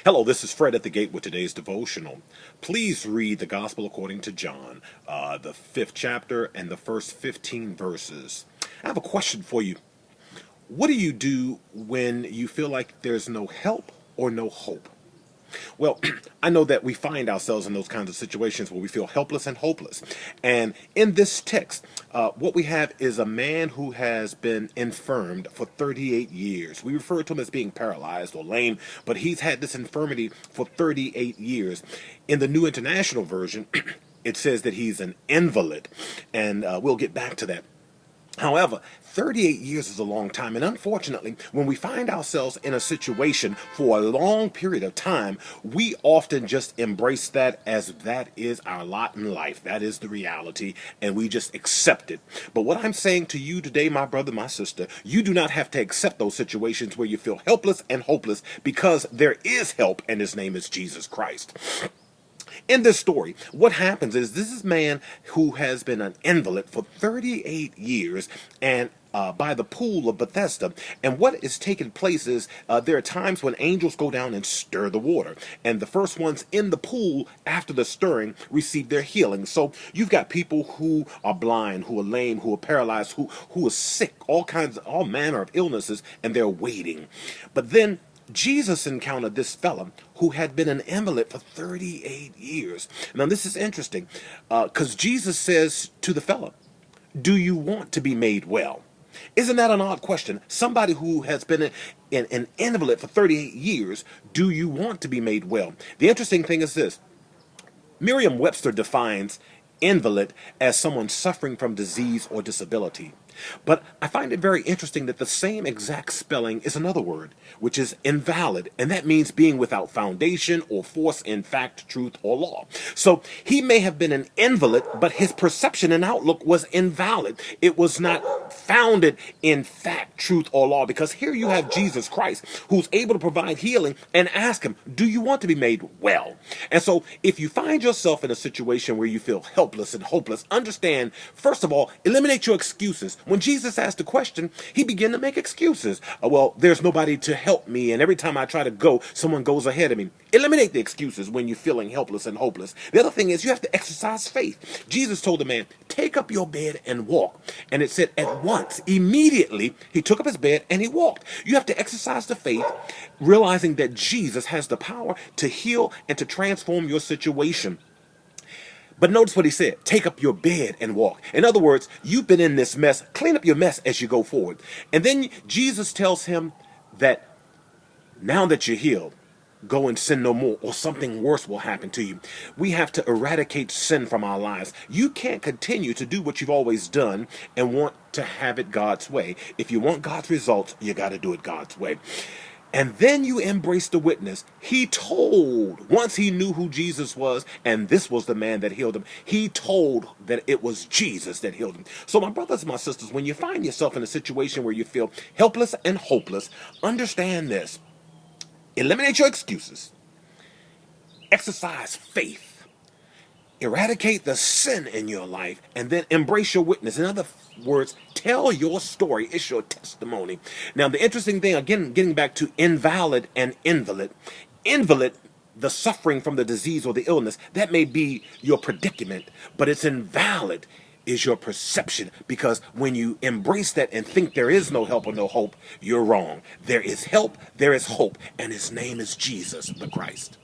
Hello, this is Fred at the Gate with today's devotional. Please read the Gospel according to John, the fifth chapter and the first 15 verses. I have a question for you. What do you do when you feel like there's no help or no hope? Well, I know that we find ourselves in those kinds of situations where we feel helpless and hopeless. And in this text, what we have is a man who has been infirmed for 38 years. We refer to him as being paralyzed or lame, but he's had this infirmity for 38 years. In the New International Version, it says that he's an invalid, and we'll get back to that. However, 38 years is a long time, and unfortunately, when we find ourselves in a situation for a long period of time, we often just embrace that as that is our lot in life. That is the reality, and we just accept it. But what I'm saying to you today, my brother, my sister, you do not have to accept those situations where you feel helpless and hopeless, because there is help, and his name is Jesus Christ. In this story, what happens is this is a man who has been an invalid for 38 years and by the pool of Bethesda. And what is taking place is there are times when angels go down and stir the water. And the first ones in the pool after the stirring receive their healing. So you've got people who are blind, who are lame, who are paralyzed, who are sick, all manner of illnesses, and they're waiting. But then Jesus encountered this fella who had been an invalid for 38 years. Now, this is interesting because Jesus says to the fella, "Do you want to be made well?" Isn't that an odd question? Somebody who has been an invalid for 38 years, do you want to be made well? The interesting thing is this. Merriam-Webster defines invalid as someone suffering from disease or disability. But I find it very interesting that the same exact spelling is another word, which is invalid, and that means being without foundation or force in fact, truth, or law. So he may have been an invalid, but his perception and outlook was invalid. It was not founded in fact, truth, or law, because here you have Jesus Christ, who's able to provide healing, and ask him, do you want to be made well? And so if you find yourself in a situation where you feel helpless and hopeless, understand, first of all, eliminate your excuses. When Jesus asked the question, he began to make excuses. Well, there's nobody to help me, and every time I try to go, someone goes ahead of me. Eliminate the excuses when you're feeling helpless and hopeless. The other thing is you have to exercise faith. Jesus told the man, take up your bed and walk. And it said at once, immediately, he took up his bed and he walked. You have to exercise the faith, realizing that Jesus has the power to heal and to transform your situation. But notice what he said, take up your bed and walk. In other words, you've been in this mess, clean up your mess as you go forward. And then Jesus tells him that now that you're healed, go and sin no more, or something worse will happen to you. We have to eradicate sin from our lives. You can't continue to do what you've always done and want to have it God's way. If you want God's results, you got to do it God's way. And then you embrace the witness. He told, once he knew who Jesus was, and this was the man that healed him, he told that it was Jesus that healed him. So my brothers and my sisters, when you find yourself in a situation where you feel helpless and hopeless, understand this. Eliminate your excuses. Exercise faith. Eradicate the sin in your life, and then embrace your witness. In other words, tell your story. It's your testimony. Now, the interesting thing, again, getting back to invalid and invalid. Invalid, the suffering from the disease or the illness, that may be your predicament, but it's invalid is your perception, because when you embrace that and think there is no help or no hope, you're wrong. There is help, there is hope, and his name is Jesus the Christ.